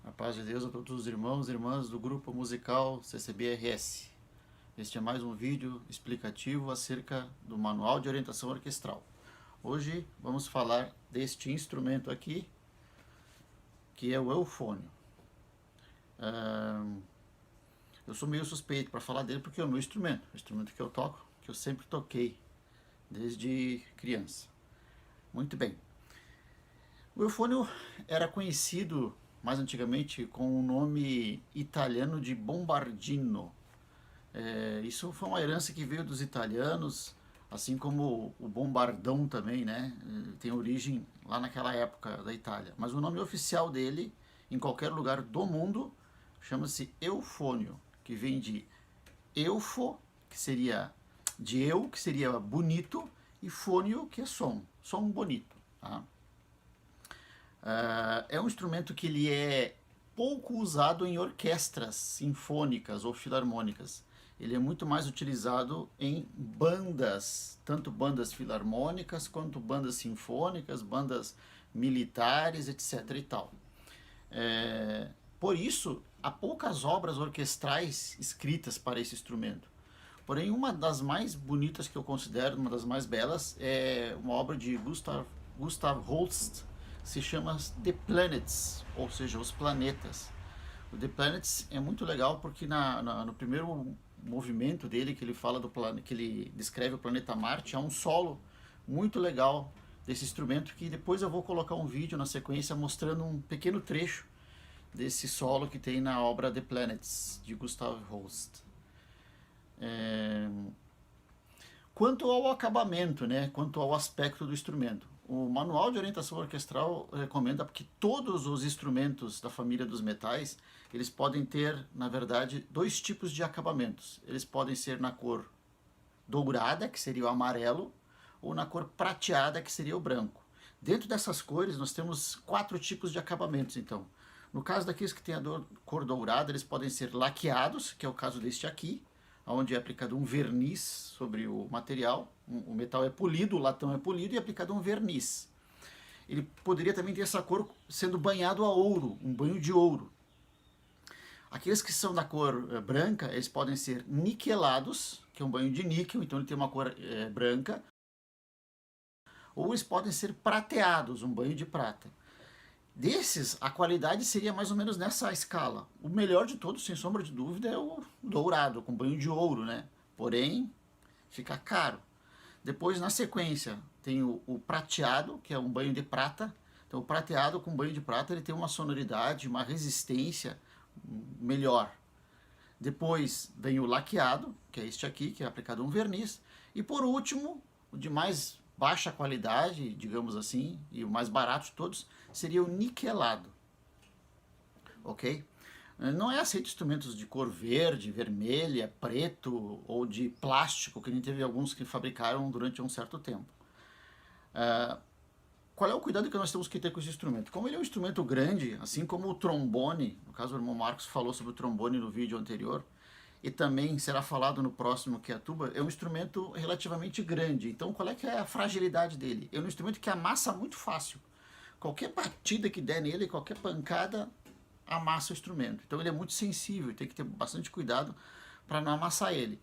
A paz de Deus a todos os irmãos e irmãs do grupo musical CCBRS. Este é mais um vídeo explicativo acerca do Manual de Orientação Orquestral. Hoje vamos falar deste instrumento aqui, que é o eufônio. Eu sou meio suspeito para falar dele porque é o meu instrumento, o instrumento que eu toco, que eu sempre toquei desde criança. Muito bem. O eufônio era conhecido mais antigamente com o nome italiano de bombardino. Isso foi uma herança que veio dos italianos, assim como o bombardão também, né? Tem origem lá naquela época da Itália. Mas o nome oficial dele, em qualquer lugar do mundo, chama-se eufônio, que vem de eufo, que seria de eu, que seria bonito, e fônio, que é som bonito. Tá? É um instrumento que ele é pouco usado em orquestras sinfônicas ou filarmônicas. Ele é muito mais utilizado em bandas, tanto bandas filarmônicas quanto bandas sinfônicas, bandas militares, etc. e tal. Por isso, há poucas obras orquestrais escritas para esse instrumento. Porém, uma das mais bonitas que eu considero, uma das mais belas, é uma obra de Gustav Holst, se chama The Planets, ou seja, os planetas. O The Planets é muito legal porque no primeiro movimento dele, que ele fala do planeta, que ele descreve o planeta Marte, há um solo muito legal desse instrumento, que depois eu vou colocar um vídeo na sequência mostrando um pequeno trecho desse solo que tem na obra The Planets, de Gustav Holst. Quanto ao acabamento, né, quanto ao aspecto do instrumento, o Manual de Orientação Orquestral recomenda que todos os instrumentos da família dos metais, eles podem ter, na verdade, dois tipos de acabamentos. Eles podem ser na cor dourada, que seria o amarelo, ou na cor prateada, que seria o branco. Dentro dessas cores, nós temos 4 tipos de acabamentos, então. No caso daqueles que têm a cor dourada, eles podem ser laqueados, que é o caso deste aqui, onde é aplicado um verniz sobre o material, o metal é polido, o latão é polido e é aplicado um verniz. Ele poderia também ter essa cor sendo banhado a ouro, um banho de ouro. Aqueles que são da cor branca, eles podem ser niquelados, que é um banho de níquel, então ele tem uma cor branca, ou eles podem ser prateados, um banho de prata. Desses, a qualidade seria mais ou menos nessa escala. O melhor de todos, sem sombra de dúvida, é o dourado, com banho de ouro, né? Porém, fica caro. Depois, na sequência, tem o prateado, que é um banho de prata. Então, o prateado com banho de prata, ele tem uma sonoridade, uma resistência melhor. Depois, vem o laqueado, que é este aqui, que é aplicado um verniz. E por último, o de mais baixa qualidade, digamos assim, e o mais barato de todos, seria o niquelado, ok? Não é aceito instrumentos de cor verde, vermelha, preto ou de plástico, que nem teve alguns que fabricaram durante um certo tempo. Qual é o cuidado que nós temos que ter com esse instrumento? Como ele é um instrumento grande, assim como o trombone, no caso o irmão Marcos falou sobre o trombone no vídeo anterior, e também será falado no próximo, que é a tuba, é um instrumento relativamente grande. Então qual é que é a fragilidade dele? É um instrumento que amassa muito fácil. Qualquer batida que der nele, qualquer pancada, amassa o instrumento. Então ele é muito sensível, tem que ter bastante cuidado para não amassar ele.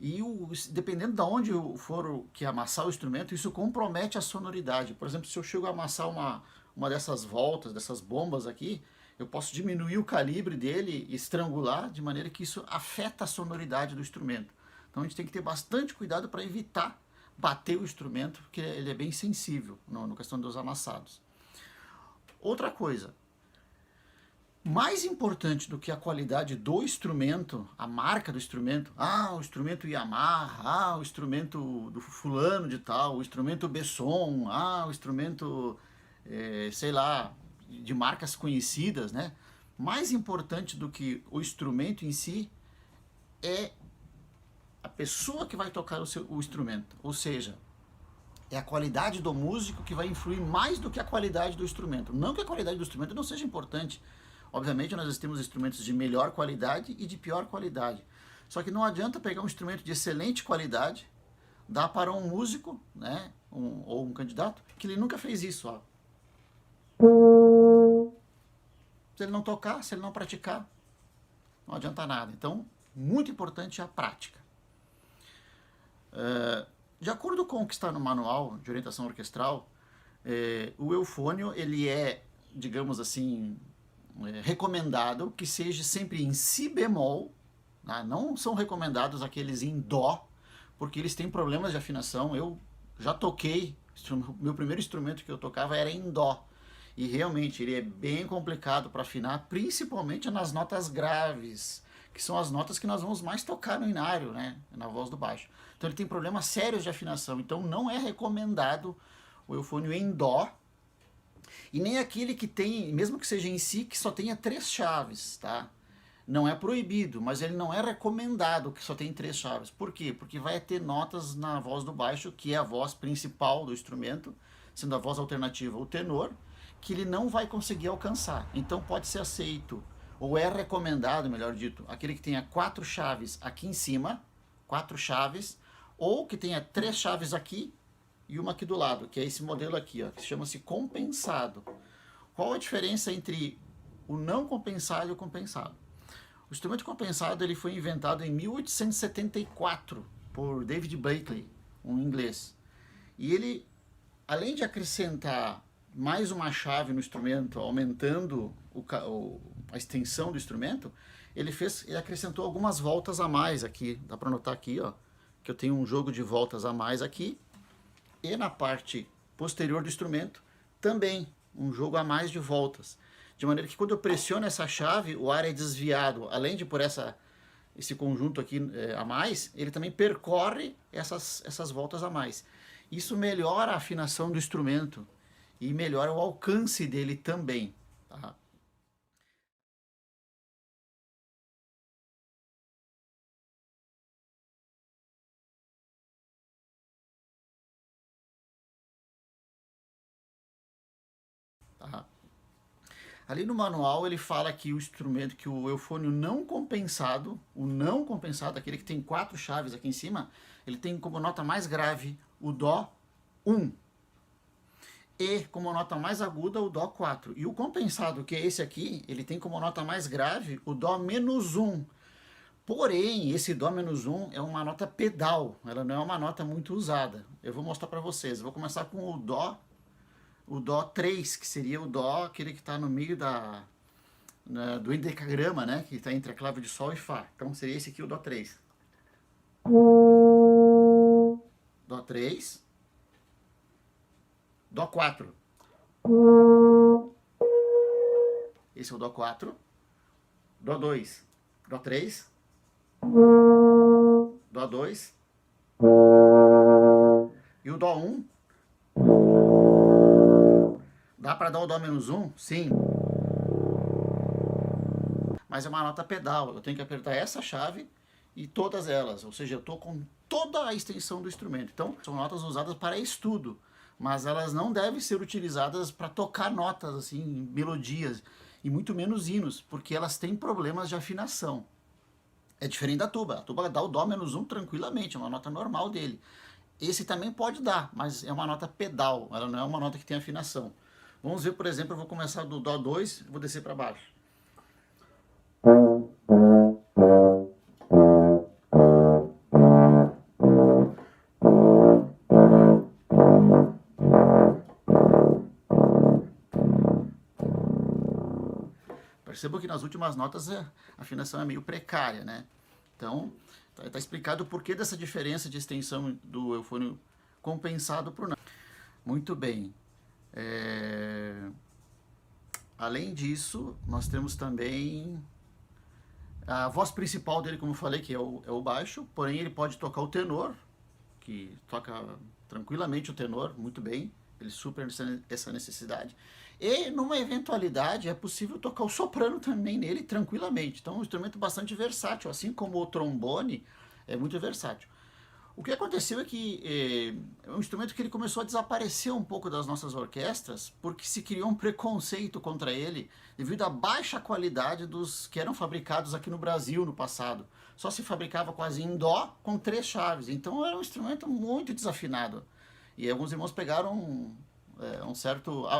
E dependendo de onde for que amassar o instrumento, isso compromete a sonoridade. Por exemplo, se eu chego a amassar uma dessas voltas, dessas bombas aqui, eu posso diminuir o calibre dele e estrangular, de maneira que isso afeta a sonoridade do instrumento. Então a gente tem que ter bastante cuidado para evitar bater o instrumento, porque ele é bem sensível na questão dos amassados. Outra coisa, mais importante do que a qualidade do instrumento, a marca do instrumento, o instrumento Yamaha, o instrumento do fulano de tal, o instrumento Besson, o instrumento, sei lá, de marcas conhecidas, né? Mais importante do que o instrumento em si é a pessoa que vai tocar o instrumento, ou seja, é a qualidade do músico que vai influir mais do que a qualidade do instrumento. Não que a qualidade do instrumento não seja importante. Obviamente nós temos instrumentos de melhor qualidade e de pior qualidade. Só que não adianta pegar um instrumento de excelente qualidade, dar para um músico, né, ou um candidato, que ele nunca fez isso. Ó. Se ele não tocar, se ele não praticar, não adianta nada. Então, muito importante é a prática. De acordo com o que está no manual de orientação orquestral, o eufônio ele é, digamos assim, recomendado que seja sempre em si bemol, tá? Não são recomendados aqueles em dó, porque eles têm problemas de afinação. Eu já toquei, meu primeiro instrumento que eu tocava era em dó, e realmente ele é bem complicado para afinar, principalmente nas notas graves, que são as notas que nós vamos mais tocar no inário, né, na voz do baixo. Então ele tem problemas sérios de afinação, então não é recomendado o eufônio em dó, e nem aquele que tem, mesmo que seja em si, que só tenha 3 chaves, tá? Não é proibido, mas ele não é recomendado que só tenha 3 chaves. Por quê? Porque vai ter notas na voz do baixo, que é a voz principal do instrumento, sendo a voz alternativa o tenor, que ele não vai conseguir alcançar. Então pode ser aceito, ou é recomendado, melhor dito, aquele que tenha 4 chaves aqui em cima, 4 chaves, ou que tenha 3 chaves aqui e uma aqui do lado, que é esse modelo aqui, ó, que chama-se compensado. Qual a diferença entre o não compensado e o compensado? O instrumento compensado ele foi inventado em 1874 por David Blakely, um inglês. E ele, além de acrescentar mais uma chave no instrumento, aumentando a extensão do instrumento, ele acrescentou algumas voltas a mais aqui. Dá para notar aqui, ó, que eu tenho um jogo de voltas a mais aqui. E na parte posterior do instrumento, também um jogo a mais de voltas. De maneira que quando eu pressiono essa chave, o ar é desviado, além de por esse conjunto aqui a mais, ele também percorre essas voltas a mais. Isso melhora a afinação do instrumento e melhora o alcance dele também. Tá? Tá? Ali no manual ele fala que o instrumento, que o eufônio não compensado, aquele que tem 4 chaves aqui em cima, ele tem como nota mais grave o Dó 1. E como nota mais aguda o Dó 4. E o compensado, que é esse aqui, ele tem como nota mais grave o Dó menos 1. Porém, esse Dó menos 1 é uma nota pedal, ela não é uma nota muito usada. Eu vou mostrar para vocês. Eu vou começar com o Dó 3, que seria o Dó, aquele que está no meio do endecagrama, né? Que está entre a clave de Sol e Fá. Então seria esse aqui o Dó 3. Dó 3. Dó 4. Esse é o Dó 4. Dó 2. Dó 3. Dó 2 e o Dó 1. Dá para dar o Dó menos 1? Sim. Mas é uma nota pedal, eu tenho que apertar essa chave e todas elas, ou seja, eu estou com toda a extensão do instrumento. Então, são notas usadas para estudo, mas elas não devem ser utilizadas para tocar notas, assim, melodias, e muito menos hinos, porque elas têm problemas de afinação. É diferente da tuba. A tuba dá o Dó menos 1 tranquilamente, é uma nota normal dele. Esse também pode dar, mas é uma nota pedal, ela não é uma nota que tem afinação. Vamos ver, por exemplo, eu vou começar do Dó 2, vou descer para baixo. Perceba que nas últimas notas a afinação é meio precária, né? Então, tá explicado o porquê dessa diferença de extensão do eufônio compensado por não. Muito bem. Além disso, nós temos também a voz principal dele, como eu falei, que é o baixo, porém ele pode tocar o tenor, que toca tranquilamente o tenor, muito bem, ele supera essa necessidade. E numa eventualidade é possível tocar o soprano também nele tranquilamente. Então é um instrumento bastante versátil, assim como o trombone é muito versátil. O que aconteceu é que é um instrumento que ele começou a desaparecer um pouco das nossas orquestras, porque se criou um preconceito contra ele devido à baixa qualidade dos que eram fabricados aqui no Brasil no passado. Só se fabricava quase em dó com 3 chaves, então era um instrumento muito desafinado. E alguns irmãos pegaram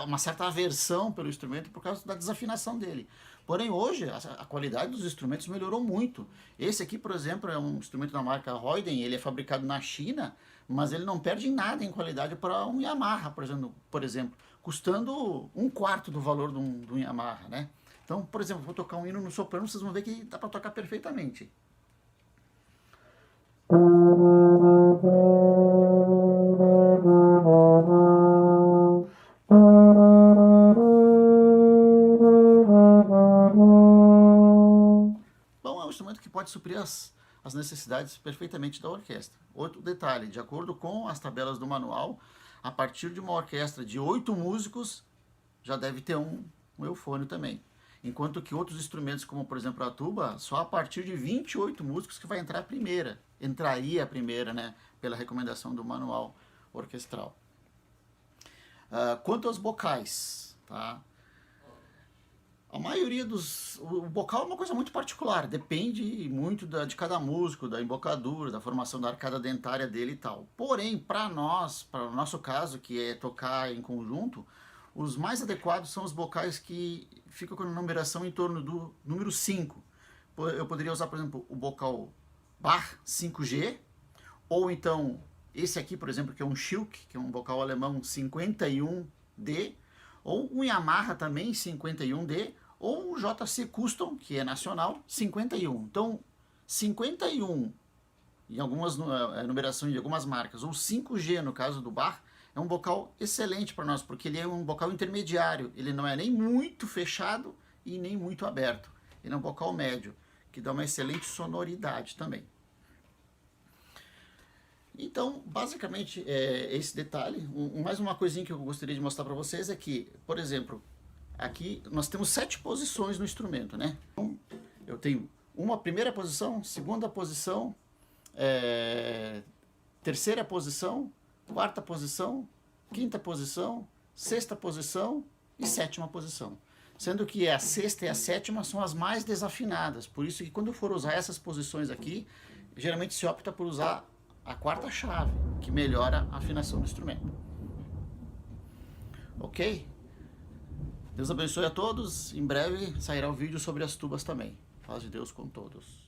uma certa aversão pelo instrumento por causa da desafinação dele. Porém, hoje, a qualidade dos instrumentos melhorou muito. Esse aqui, por exemplo, é um instrumento da marca Royden, ele é fabricado na China, mas ele não perde nada em qualidade para um Yamaha, por exemplo, custando 1/4 do valor de um Yamaha, né? Então, por exemplo, vou tocar um hino no soprano, vocês vão ver que dá para tocar perfeitamente. Bom, é um instrumento que pode suprir as necessidades perfeitamente da orquestra. Outro detalhe, de acordo com as tabelas do manual, a partir de uma orquestra de 8 músicos, já deve ter um eufônio também. Enquanto que outros instrumentos, como por exemplo a tuba, só a partir de 28 músicos que vai entrar a primeira. Entraria a primeira, né? Pela recomendação do manual orquestral. Quanto aos bocais, tá? A maioria o bocal é uma coisa muito particular, depende muito de cada músico, da embocadura, da formação da arcada dentária dele e tal. Porém, para nós, para o nosso caso, que é tocar em conjunto, os mais adequados são os bocais que ficam com a numeração em torno do número 5. Eu poderia usar, por exemplo, o bocal Bach 5G, ou então esse aqui, por exemplo, que é um Schilk, que é um bocal alemão 51D, ou um Yamaha também 51D, ou um JC Custom, que é nacional, 51. Então, 51 em algumas numerações de algumas marcas, ou 5G no caso do Bach, é um bocal excelente para nós, porque ele é um bocal intermediário, ele não é nem muito fechado e nem muito aberto. Ele é um bocal médio, que dá uma excelente sonoridade também. Então, basicamente, esse detalhe. Mais uma coisinha que eu gostaria de mostrar para vocês é que, por exemplo, aqui nós temos 7 posições no instrumento, né? Então, eu tenho uma primeira posição, segunda posição, terceira posição, quarta posição, quinta posição, sexta posição e sétima posição. Sendo que a sexta e a sétima são as mais desafinadas. Por isso que quando for usar essas posições aqui, geralmente se opta por usar a quarta chave, que melhora a afinação do instrumento. Ok? Deus abençoe a todos. Em breve sairá o vídeo sobre as tubas também. Paz de Deus com todos.